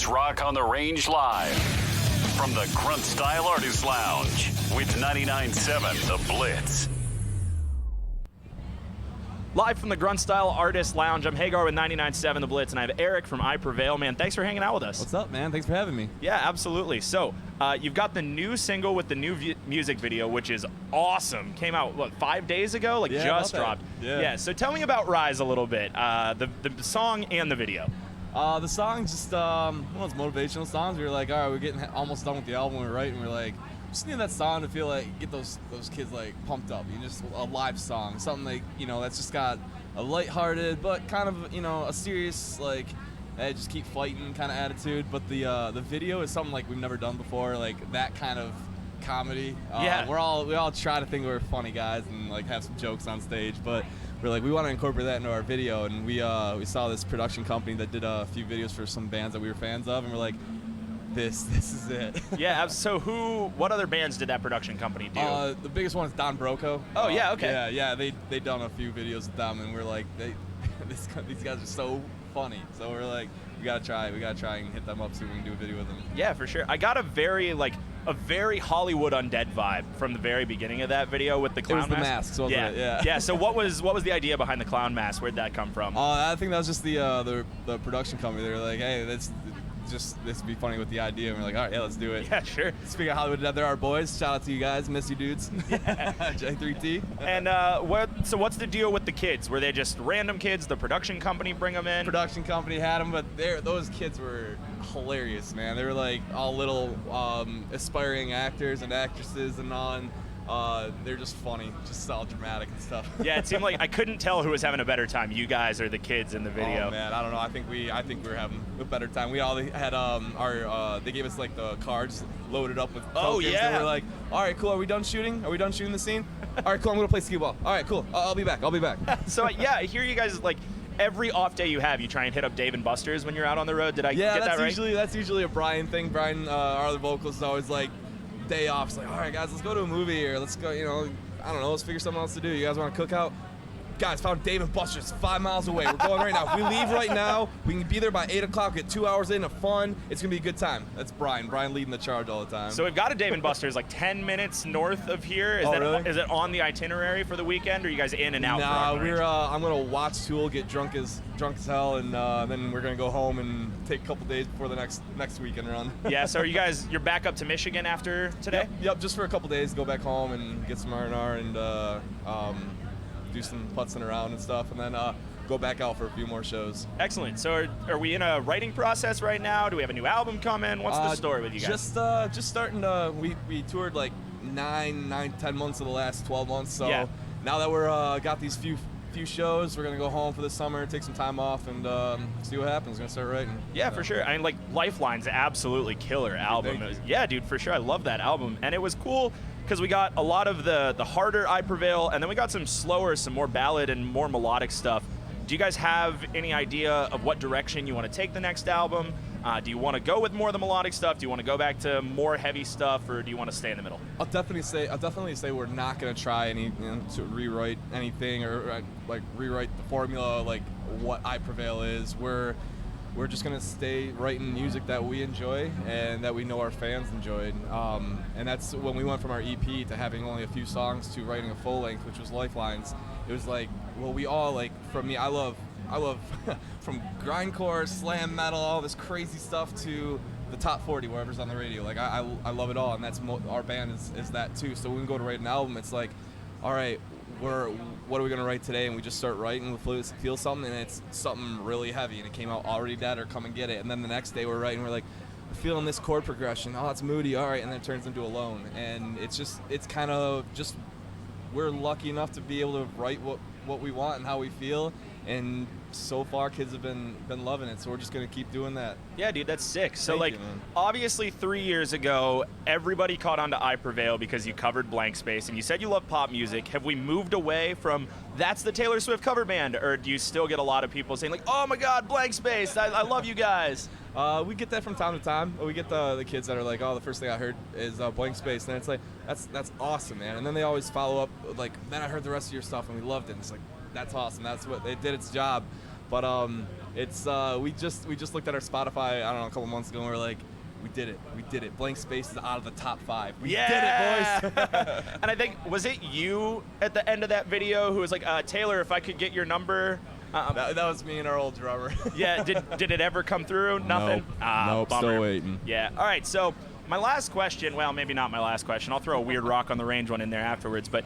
It's Rock on the Range live from the Grunt Style Artist Lounge with 99.7 The Blitz. Live from the Grunt Style Artist Lounge, I'm Hagar with 99.7 The Blitz, and I have Eric from I Prevail. Man, thanks for hanging out with us. What's up, man? Thanks for having me. Yeah, absolutely. So, you've got the new single with the new music video, which is awesome. Came out, what, 5 days ago? Like, Yeah, just about that. dropped. Yeah. So tell me about Rise a little bit, the song and the video. The song's just one of those motivational songs. We were like, all right, we're getting almost done with the album. We're writing. We're like, just need that song to feel like get those kids like pumped up. Just a live song, something like that's just got a lighthearted but kind of a serious like, hey, just keep fighting kind of attitude. But the video is something like we've never done before, like that kind of comedy. Yeah. We all try to think we're funny guys and like have some jokes on stage, but we're like, we want to incorporate that into our video, and we saw this production company that did a few videos for some bands that we were fans of, and we're like, this is it. Yeah, so what other bands did that production company do? The biggest one is Don Broco. Oh, yeah, okay. Yeah, they done a few videos with them, and we're like, these guys are so funny. So we're like, we gotta try and hit them up, see if we can do a video with them. Yeah, for sure. I got a very Hollywood Undead vibe from the very beginning of that video with the clown It was the mask. masks, wasn't it? Yeah. Yeah. So what was the idea behind the clown mask? Where'd that come from? I think that was just the production company. They were like, hey, this would be funny with the idea, and we're like, all right, yeah, let's do it. Yeah, sure. Speaking of Hollywood, they're our boys. Shout out to you guys, miss you dudes. Yeah. J3T. And what's the deal with the kids? Were they just random kids? The production company bring them in? Production company had them, but those kids were hilarious, man. They were like all little aspiring actors and actresses and all. And they're just funny, just all dramatic and stuff. Yeah, it seemed like I couldn't tell who was having a better time, you guys or the kids in the video. Oh man, I don't know. I think we were having a better time. We all had they gave us like the cards loaded up with tokens, yeah. And we're like, all right, cool. Are we done shooting? Are we done shooting the scene? All right, cool. I'm gonna play skee ball. All right, cool. I'll be back. So yeah, I hear you guys like every off day you have, you try and hit up Dave and Buster's when you're out on the road. Did I get that right? Yeah, that's usually a Brian thing. Brian, our other vocalist, is always like, day off. It's like, all right, guys, let's go to a movie, or let's go, I don't know, let's figure something else to do. You guys want to cook out? Guys, found Dave and Buster's 5 miles away. We're going right now. If we leave right now, we can be there by 8 o'clock, get 2 hours in of fun. It's going to be a good time. That's Brian. Brian leading the charge all the time. So we've got a Dave and Buster's like 10 minutes north of here. Really? Is it on the itinerary for the weekend, or are you guys in and out? Nah, I'm going to watch Tool, get drunk as hell, and then we're going to go home and take a couple days before the next weekend run. Yeah, so you're back up to Michigan after today? Yep, just for a couple days, go back home and get some R&R and do some putzing around and stuff, and then go back out for a few more shows. Excellent. So are we in a writing process right now? Do we have a new album coming? What's the story with you guys? Just starting to, we toured like 10 months of the last 12 months, so yeah. Now that we're got these few shows, we're gonna go home for the summer, take some time off, and see what happens. Gonna start writing. Yeah, for sure. I mean, like, Lifeline's absolutely killer album. Yeah, dude, for sure. I love that album, and it was cool because we got a lot of the harder I Prevail, and then we got some slower, some more ballad and more melodic stuff. Do you guys have any idea of what direction you want to take the next album? Do you want to go with more of the melodic stuff? Do you want to go back to more heavy stuff, or do you want to stay in the middle? I'll definitely say we're not gonna try to rewrite anything or like rewrite the formula like what I Prevail is. We're just gonna stay writing music that we enjoy and that we know our fans enjoyed. And that's when we went from our EP to having only a few songs to writing a full length, which was Lifelines. It was like, well, we all like. For me, I love from grindcore, slam metal, all this crazy stuff to the top 40, wherever's on the radio. Like I love it all, and that's our band is that too. So when we go to write an album, it's like, all right, what are we gonna write today? And we just start writing. We feel something, and it's something really heavy, and it came out Already Dead or Come and Get It. And then the next day we're writing, we're like, feeling this chord progression. Oh, it's moody. All right, and then it turns into Alone, and it's kind of just we're lucky enough to be able to write what we want and how we feel, and so far kids have been loving it, so we're just gonna keep doing that. Yeah, dude, that's sick. So Thank like you, man. Obviously 3 years ago everybody caught on to I Prevail because you covered Blank Space and you said you love pop music. Have we moved away from that's the Taylor Swift cover band, or do you still get a lot of people saying like, oh my god, Blank Space, I love you guys? We get that from time to time. We get the kids that are like, oh, the first thing I heard is Blank Space, and it's like, that's awesome, man. And then they always follow up with like, then I heard the rest of your stuff and we loved it. And it's like, that's awesome. That's what they did its job. But It's we just looked at our Spotify, I don't know, a couple months ago, and we're like, we did it. Blank Space is out of the top 5. We did it, boys. And I think, was it you at the end of that video who was like, Taylor, if I could get your number? That was me and our old drummer. Yeah, did it ever come through? Nothing? Nope, Bummer. still waiting. Yeah, all right, so my last question, well, maybe not my last question. I'll throw a weird Rock on the Range one in there afterwards, but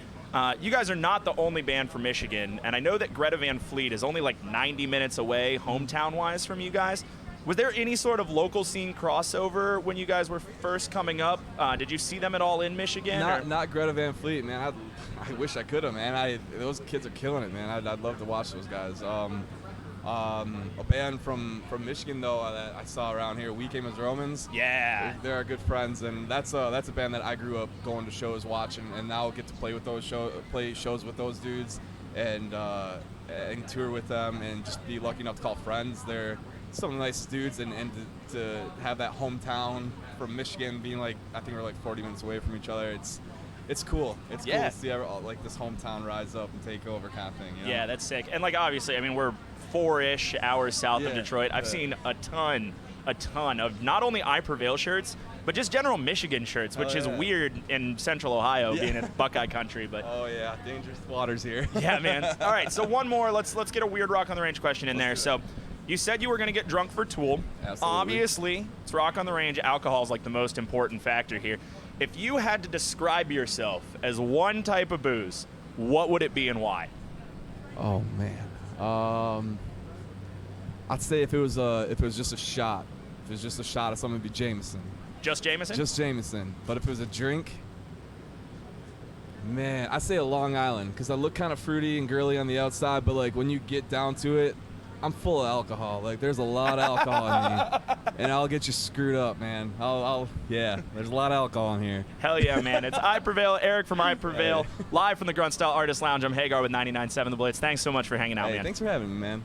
you guys are not the only band from Michigan, and I know that Greta Van Fleet is only like 90 minutes away, hometown-wise, from you guys. Was there any sort of local scene crossover when you guys were first coming up? Did you see them at all in Michigan? Not Greta Van Fleet, man. I wish I could have, man. Those kids are killing it, man. I'd love to watch those guys. A band from Michigan though that I saw around here, We Came as Romans. Yeah, they're our good friends, and that's a band that I grew up going to shows watching, and now get to play with those play shows with those dudes, and tour with them, and just be lucky enough to call friends. They're some of the nicest dudes, and to have that hometown from Michigan being like, I think we're like 40 minutes away from each other. It's cool. It's cool to see like this hometown rise up and take over kind of thing. You know? Yeah, that's sick. And like obviously, I mean, we're 4-ish hours south of Detroit. I've seen a ton of not only I Prevail shirts, but just general Michigan shirts, which is weird in Central Ohio, being in Buckeye country. But oh yeah, dangerous waters here. Yeah, man. All right, so one more. Let's get a weird Rock on the Range question in there. So, you said you were going to get drunk for Tool. Absolutely. Obviously, it's Rock on the Range. Alcohol is like the most important factor here. If you had to describe yourself as one type of booze, what would it be and why? Oh man, I'd say if it was just a shot, of something, it'd be Jameson. Just Jameson? Just Jameson. But if it was a drink, man, I'd say a Long Island, because I look kind of fruity and girly on the outside, but like when you get down to it, I'm full of alcohol. Like there's a lot of alcohol in me, and I'll get you screwed up, man. There's a lot of alcohol in here. Hell yeah, man. It's I Prevail, Eric from I Prevail, live from the Grunt Style Artist Lounge. I'm Hagar with 99.7 The Blitz. Thanks so much for hanging out, man. Thanks for having me, man.